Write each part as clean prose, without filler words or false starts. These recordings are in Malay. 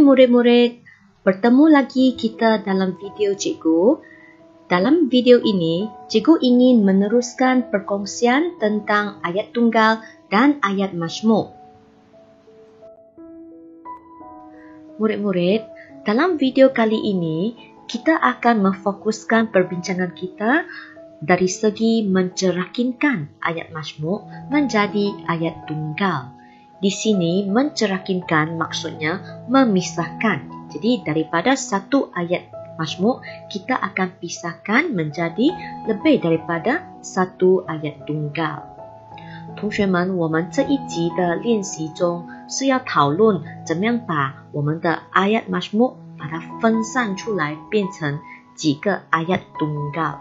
murid-murid, bertemu lagi kita dalam video cikgu. Dalam video ini, cikgu ingin meneruskan perkongsian tentang ayat tunggal dan ayat majmuk. Murid-murid, dalam video kali ini, kita akan memfokuskan perbincangan kita dari segi mencerakinkan ayat majmuk menjadi ayat tunggal. Di sini mencerakinkan maksudnya memisahkan. Jadi daripada satu ayat majmuk, kita akan pisahkan menjadi lebih daripada satu ayat tunggal. 同学们，我们这一集的练习中是要讨论怎么样把我们的 ayat majmuk 把它分散出来，变成几个 ayat tunggal.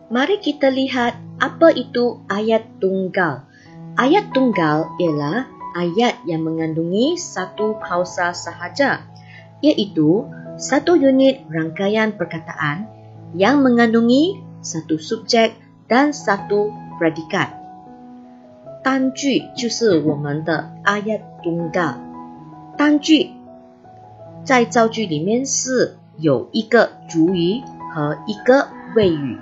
Mari kita lihat apa itu ayat tunggal. Ayat tunggal ialah ayat yang mengandungi satu klausa sahaja, iaitu satu unit rangkaian perkataan yang mengandungi satu subjek dan satu predikat. 单句就是我们的 ayat tunggal. 单句在造句里面是有一个主语和一个谓语。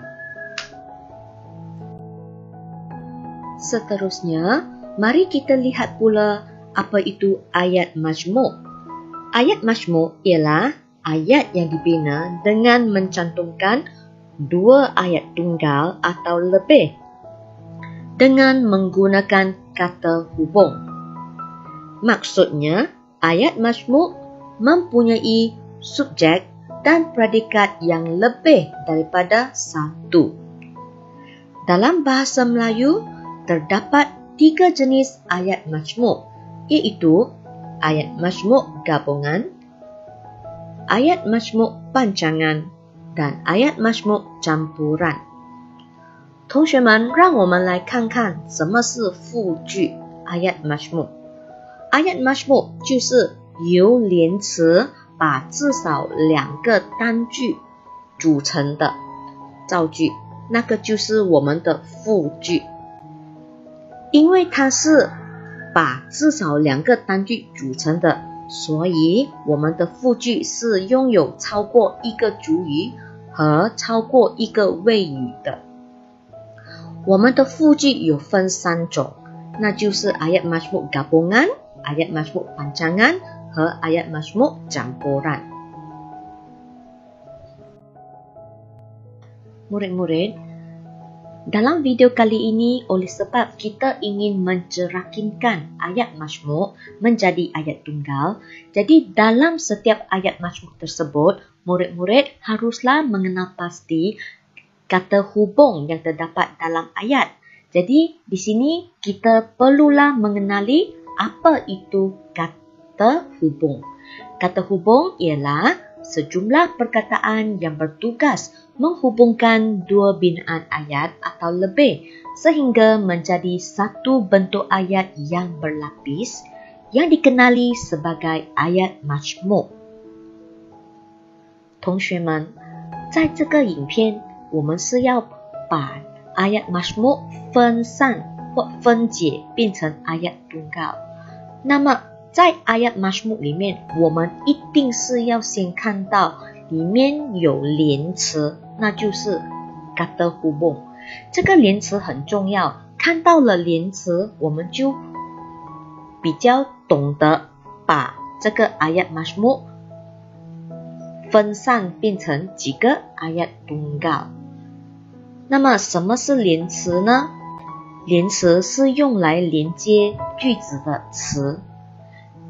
Seterusnya, mari kita lihat pula apa itu ayat majmuk. Ayat majmuk ialah ayat yang dibina dengan mencantumkan dua ayat tunggal atau lebih dengan menggunakan kata hubung. Maksudnya, ayat majmuk mempunyai subjek dan predikat yang lebih daripada satu. Dalam bahasa Melayu, terdapat tiga jenis ayat majmuk, iaitu ayat majmuk gabungan, ayat majmuk panjangan, dan ayat majmuk campuran. 同学们，让我们来看看什么是复句 ayat majmuk. Ayat majmuk 就是由连词把至少两个单句组成的造句，那个就是我们的复句。因为它是把至少两个单句组成的，所以我们的复句是拥有超过一个主语和超过一个谓语的。我们的复句有分三种，那就是 ayat majmuk gabungan, ayat majmuk panjangan 和 ayat majmuk campuran. Murid-murid, dalam video kali ini, oleh sebab kita ingin mencerakinkan ayat majmuk menjadi ayat tunggal, jadi dalam setiap ayat majmuk tersebut, murid-murid haruslah mengenal pasti kata hubung yang terdapat dalam ayat. Jadi di sini kita perlulah mengenali apa itu kata hubung. Kata hubung ialah sejumlah perkataan yang bertugas menghubungkan dua binaan ayat atau lebih sehingga menjadi satu bentuk ayat yang berlapis yang dikenali sebagai ayat majmuk. 同学们，在这个影片，我们是要把 ayat majmuk 分散或分解变成 ayat tunggal。那么在 ayat majmuk 里面，我们一定是要先看到里面有连词，那就是 kata hubung。这个连词很重要，看到了连词，我们就比较懂得把这个 ayat majmuk 分散变成几个 ayat tunggal。那么什么是连词呢？连词是用来连接句子的词。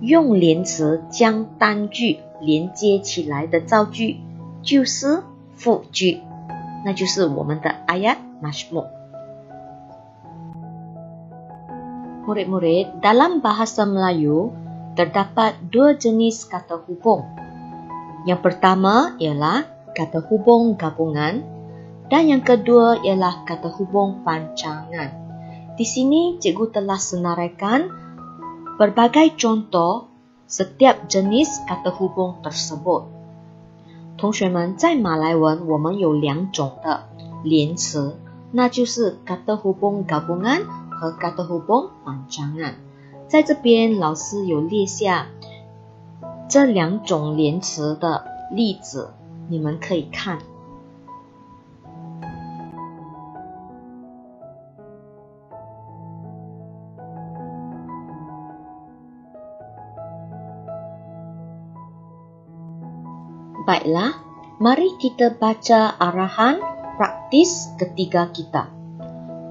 用连词将单句连接起来的造句就是复句，那就是我们的 ayat majmuk. Murid-murid, dalam bahasa Melayu terdapat dua jenis kata hubung. Yang pertama ialah kata hubung gabungan dan yang kedua ialah kata hubung panjangan. Di sini cikgu telah senaraikan berbagai contoh setiap jenis kata hubung tersebut. 同学们，在马来文我们有两种的连词，那就是 kata hubung gabungan 和 kata hubung panjangan。在这边老师有列下这两种连词的例子，你们可以看。Baiklah, mari kita baca arahan praktis ketiga kita.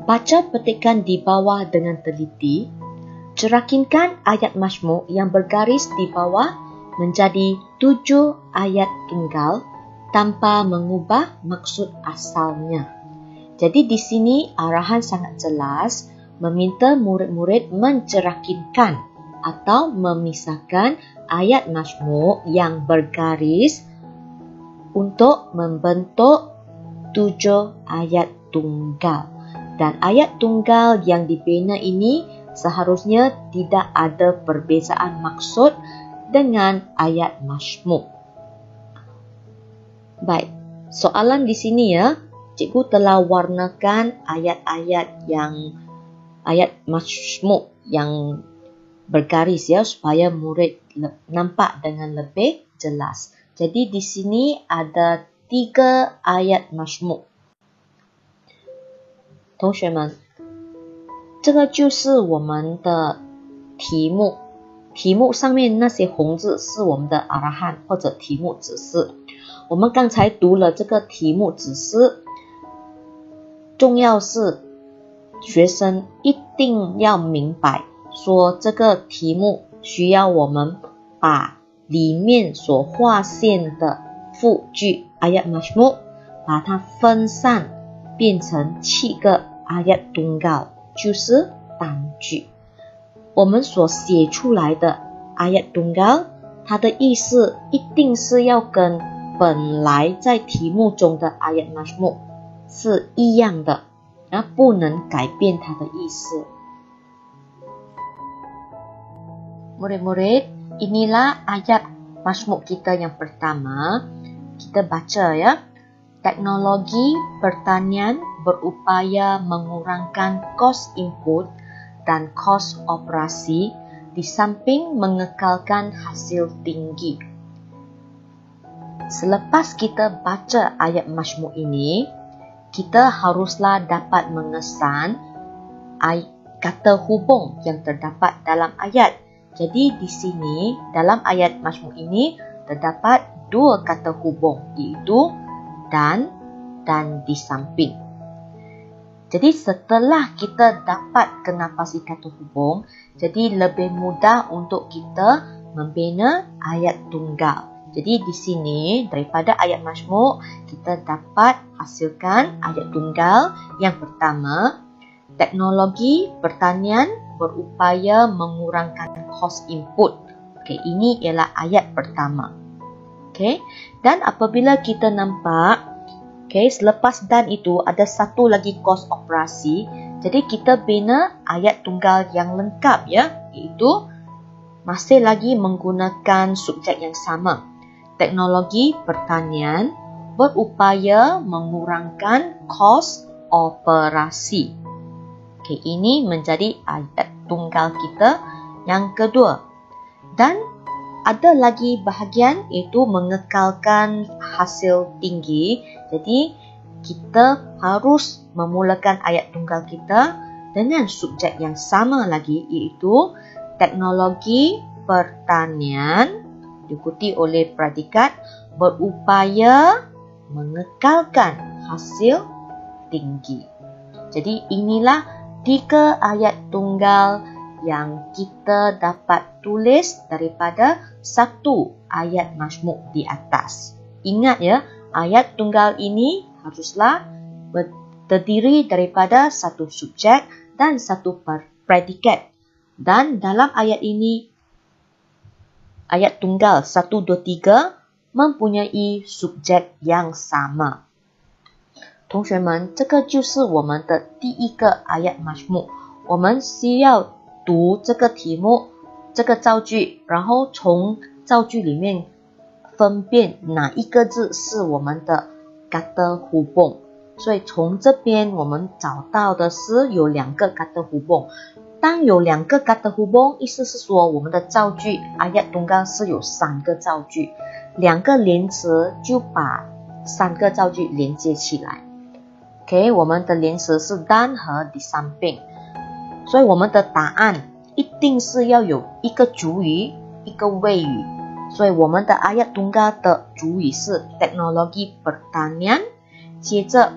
Baca petikan di bawah dengan teliti. Cerakinkan ayat majmuk yang bergaris di bawah menjadi 7 ayat tunggal tanpa mengubah maksud asalnya. Jadi di sini arahan sangat jelas meminta murid-murid mencerakinkan atau memisahkan ayat majmuk yang bergaris untuk membentuk 7 ayat tunggal. Dan ayat tunggal yang dibina ini seharusnya tidak ada perbezaan maksud dengan ayat majmuk. Baik, soalan di sini ya, cikgu telah warnakan ayat-ayat majmuk yang bergaris ya, supaya murid nampak dengan lebih jelas. Jadi di sini ada 3 ayat majmuk。同学们，这个就是我们的题目。题目上面那些红字是我们的阿拉汉或者题目指示。我们刚才读了这个题目指示，重要是学生一定要明白，说这个题目需要我们把里面所划线的复句 ayat majmuk 把它分散变成7个 ayat tunggal， 就是单句。我们所写出来的 ayat tunggal， 它的意思一定是要跟本来在题目中的 ayat majmuk 是一样的，不能改变它的意思。Murid-murid, inilah ayat majmuk kita yang pertama. Kita baca ya. Teknologi pertanian berupaya mengurangkan kos input dan kos operasi di samping mengekalkan hasil tinggi. Selepas kita baca ayat majmuk ini, kita haruslah dapat mengesan kata hubung yang terdapat dalam ayat. Jadi di sini dalam ayat majmuk ini terdapat 2 kata hubung, iaitu dan di samping. Jadi setelah kita dapat kenapasi kata hubung, jadi lebih mudah untuk kita membina ayat tunggal. Jadi di sini daripada ayat majmuk kita dapat hasilkan ayat tunggal yang pertama. Teknologi pertanian berupaya mengurangkan kos input. Okey, ini ialah ayat pertama. Okey, dan apabila kita nampak, okey, selepas dan itu ada satu lagi kos operasi. Jadi kita bina ayat tunggal yang lengkap ya, iaitu masih lagi menggunakan subjek yang sama. Teknologi pertanian berupaya mengurangkan kos operasi. Okey, ini menjadi ayat tunggal kita yang kedua. Dan ada lagi bahagian iaitu mengekalkan hasil tinggi. Jadi kita harus memulakan ayat tunggal kita dengan subjek yang sama lagi, iaitu teknologi pertanian diikuti oleh predikat berupaya mengekalkan hasil tinggi. Jadi inilah 3 ayat tunggal yang kita dapat tulis daripada 1 ayat majmuk di atas. Ingat ya, ayat tunggal ini haruslah terdiri daripada 1 subjek dan 1 predikat. Dan dalam ayat ini, ayat tunggal 1, 2, 3 mempunyai subjek yang sama. 同学们，这个就是我们的第一个 ayat majmuk。我们需要读这个题目，这个造句，然后从造句里面分辨哪一个字是我们的 kata hubung。所以从这边我们找到的是有2个 kata hubung。当有两个 kata hubung， 意思是说我们的造句 ayat tunggal 是有3个造句，两个连词就把3个造句连接起来。OK， 我们的连词是 dan 和 di samping， 所以我们的答案一定是要有一个主语，一个谓语。所以我们的 ayat tunggal 的主语是 teknologi pertanian， 接着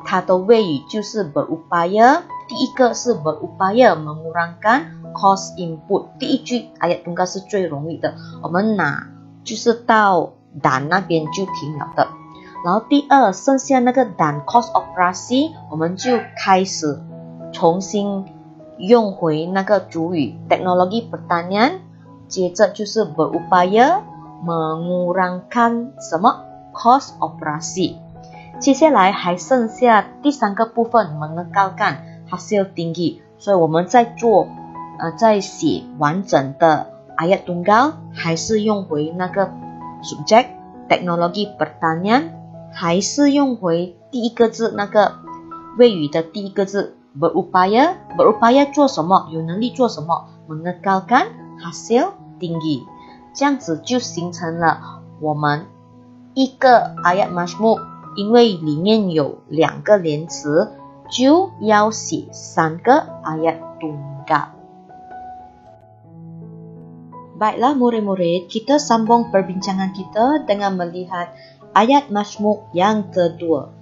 它的谓语就是 berupaya。第一个是 berupaya mengurangkan cost input， 第一句 ayat tunggal 是最容易的，我们拿就是到 dan 那边就停了的。然后第二剩下那个 dan cost operasi， 我们就开始重新用回那个主语 teknologi pertanian， 接着就是 berupaya mengurangkan 什么 cost operasi。 接下来还剩下第3个部分 mengekalkan hasil tinggi， 所以我们在写完整的 ayat tunggal 还是用回那个 subject teknologi pertanian， 还是用回第一个字那个谓语的第一个字 berupaya， berupaya 做什么，有能力做什么， mengekalkan hasil tinggi， 这样子就形成了我们一个 ayat majmuk， 因为里面有2个连词，就要写3个 ayat tunggal。 Baiklah murid-murid, kita sambung perbincangan kita dengan melihat ayat majmuk yang kedua.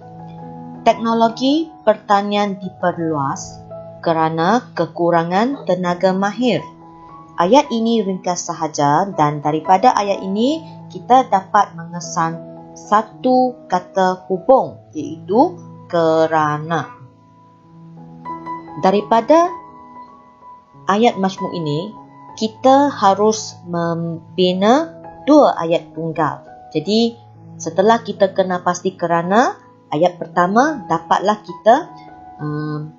Teknologi pertanian diperluas kerana kekurangan tenaga mahir. Ayat ini ringkas sahaja dan daripada ayat ini kita dapat mengesan satu kata hubung, iaitu kerana. Daripada ayat majmuk ini, kita harus membina 2 ayat tunggal. Jadi, setelah kita kena pasti kerana, ayat pertama dapatlah kita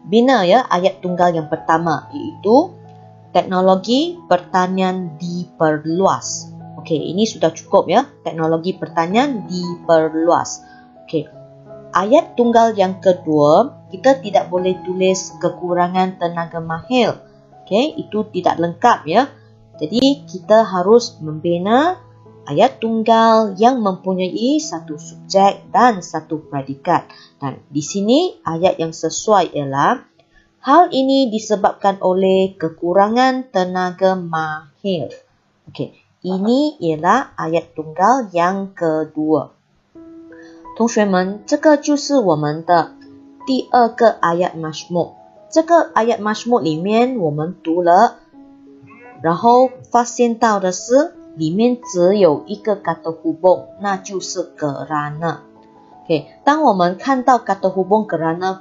bina ya ayat tunggal yang pertama, iaitu teknologi pertanian diperluas. Okey, ini sudah cukup ya. Teknologi pertanian diperluas. Okey. Ayat tunggal yang kedua, kita tidak boleh tulis kekurangan tenaga mahir. Okey, itu tidak lengkap ya. Jadi kita harus membina ayat tunggal yang mempunyai satu subjek dan satu predikat. Dan di sini ayat yang sesuai ialah hal ini disebabkan oleh kekurangan tenaga mahir. Okey, ini ialah ayat tunggal yang kedua. 同学们，这个就是我们的第2个 ayat majmuk。 这个 ayat majmuk 里面我们读了，然后发现到的是里面只有一个 kata hubung， 那就是 kerana。 Okay， 当我们看到 kata hubung kerana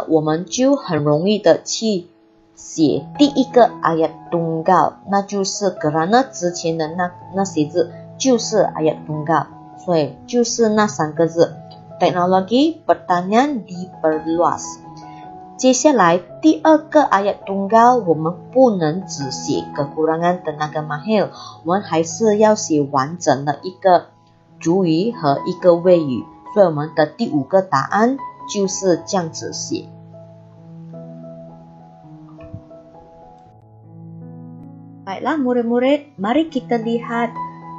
我们就很容易的去写第一个 ayat tunggal， 那就是 kerana 之前的那些字就是 ayat tunggal， 所以就是那3个字 teknologi pertanian diperluas。 接下来第2个 ayat tunggal 我们不能只写 kekurangan tenaga mahir， 我们还是要写完整的一个主语和一个谓语，所以我们的第5个答案就是这样子写。 Baiklah murid-murid, mari kita lihat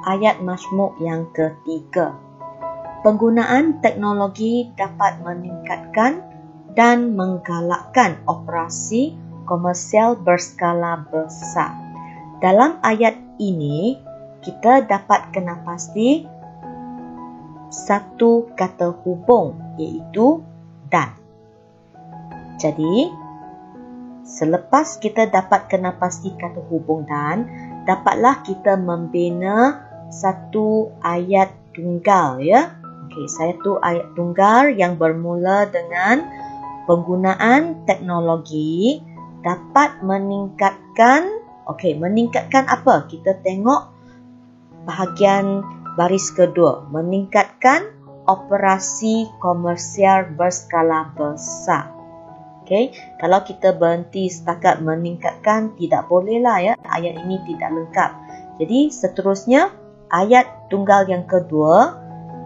ayat majmuk yang ketiga. Penggunaan teknologi dapat meningkatkan dan menggalakkan operasi komersial berskala besar. Dalam ayat ini, kita dapat kena pasti satu kata hubung, iaitu dan. Jadi, selepas kita dapat kena pasti kata hubung dan, dapatlah kita membina satu ayat tunggal ya. Okey, satu ayat tunggal yang bermula dengan penggunaan teknologi dapat meningkatkan. Okey, meningkatkan apa? Kita tengok bahagian baris kedua. Meningkatkan operasi komersial berskala besar. Okey, kalau kita berhenti setakat meningkatkan, tidak bolehlah ya. Ayat ini tidak lengkap. Jadi seterusnya, ayat tunggal yang kedua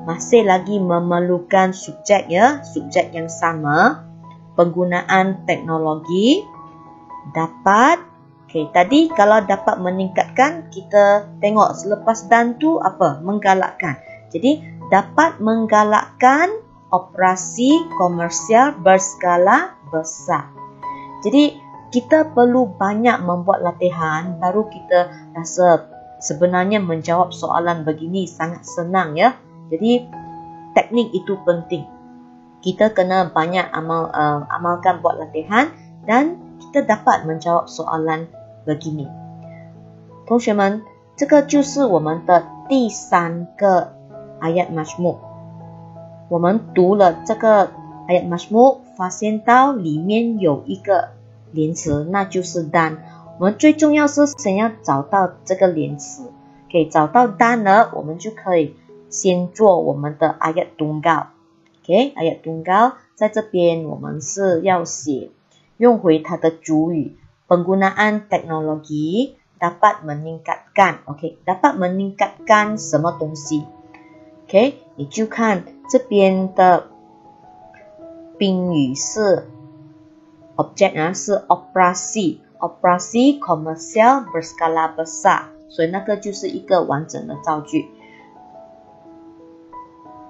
masih lagi memerlukan subjek ya. Subjek yang sama. Penggunaan teknologi dapat. Okay, tadi kalau dapat meningkatkan, kita tengok selepas dan tu apa? Menggalakkan. Jadi, dapat menggalakkan operasi komersial berskala besar. Jadi, kita perlu banyak membuat latihan baru kita rasa sebenarnya menjawab soalan begini sangat senang ya. Jadi, teknik itu penting. Kita kena banyak amalkan buat latihan dan kita dapat menjawab soalan begini. 同学们，这个就是我们的第三个 ayat majmuk。我们读了这个 ayat majmuk， 发现到里面有一个连词，那就是dan。我们最重要是先要找到这个连词，可以找到dan呢，我们就可以先做我们的 ayat tunggal。OK， ayat tunggal 在这边我们是要写，用回它的主语。Penggunaan teknologi dapat meningkatkan. OK， dapat meningkatkan 什么东西 ？OK， 你就看这边的宾语是 object 啊，是 operasi komersial berskala besar， 所以那个就是一个完整的造句。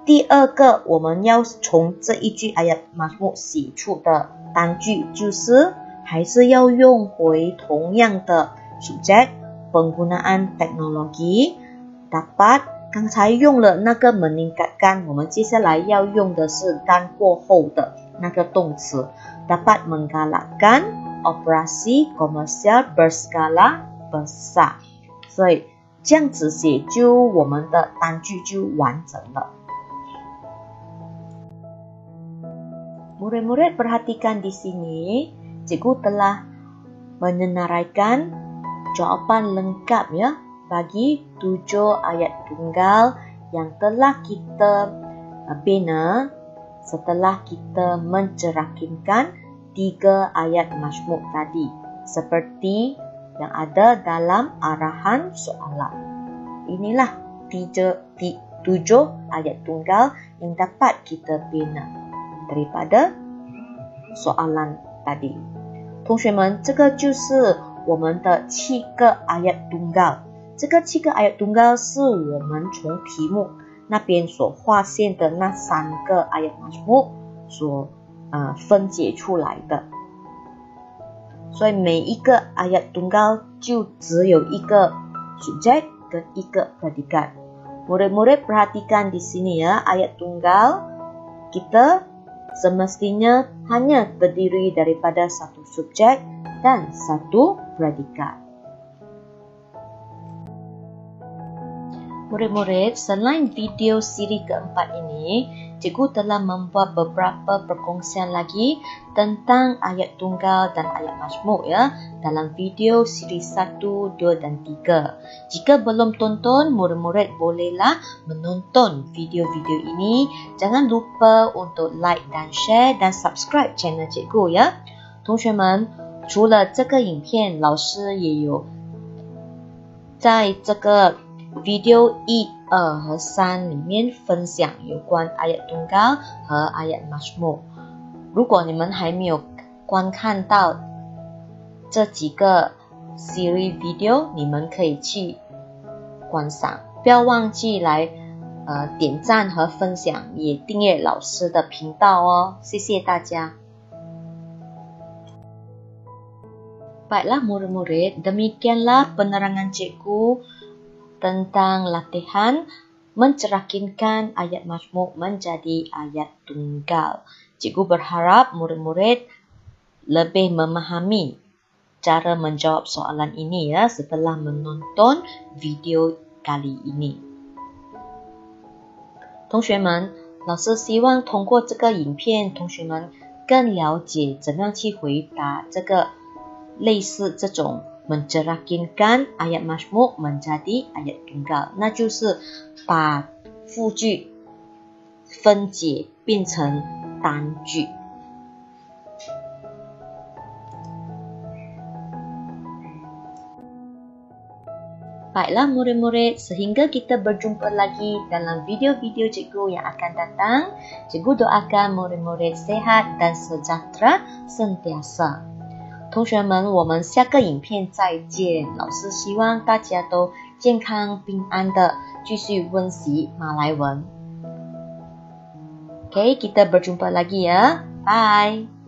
第二个，我们要从这一句 ayat majmuk 写出的单句就是。还是要用回同样的 subjek penggunaan teknologi dapat 刚才用了那个 meningkatkan 我们接下来要用的是 dan 过后的那个动词 dapat menggalakkan operasi komersial berskala besar 所以这样子写就我们的单句就完整了 murid-murid perhatikan di sini Cikgu telah menyenaraikan jawapan lengkap ya bagi 7 ayat tunggal yang telah kita bina setelah kita mencerahkinkan 3 ayat majmuk tadi seperti yang ada dalam arahan soalan. Inilah 7 ayat tunggal yang dapat kita bina daripada soalan tadi. 同学们，这个就是我们的7个 ayat tunggal。这个7个 ayat tunggal 是我们从题目那边所划线的那3个 ayat majmuk 所分解出来的。所以每一个 ayat tunggal 就只有一个 subjek 跟一个 predikat。Murid-murid perhatikan di sini ya, ayat tunggal kita semestinya hanya terdiri daripada satu subjek dan satu predikat. Murid-murid, selain video siri keempat ini, cikgu telah membuat beberapa perkongsian lagi tentang ayat tunggal dan ayat majmuk ya dalam video siri 1, 2 dan 3. Jika belum tonton, murid-murid bolehlah menonton video-video ini. Jangan lupa untuk like dan share dan subscribe channel cikgu ya. 同学们，除了这个影片，老师也有在这个video 1、2和3里面分享有关 ayat tunggal 和 ayat majmuk。如果你们还没有观看到这几个 series video， 你们可以去观赏。不要忘记来点赞和分享，也订阅老师的频道哦。谢谢大家。Baiklah murid-murid, demikianlah penerangan cikgu tentang latihan mencerahkinkan ayat majmuk menjadi ayat tunggal. Cikgu berharap murid-murid lebih memahami cara menjawab soalan ini ya setelah menonton video kali ini. 同学们，老师希望通过这个影片，同学们更了解怎样去回答这个类似这种 mencerahkinkan ayat majmuk menjadi ayat tunggal， 那就是把复句分解变成单句。Baiklah murid-murid, sehingga kita berjumpa lagi dalam video-video cikgu yang akan datang. Cikgu doakan murid-murid sehat dan sejahtera sentiasa. 同学们，我们下个影片再见。老师希望大家都健康平安的继续温习马来文。Oke, kita berjumpa lagi ya. Bye.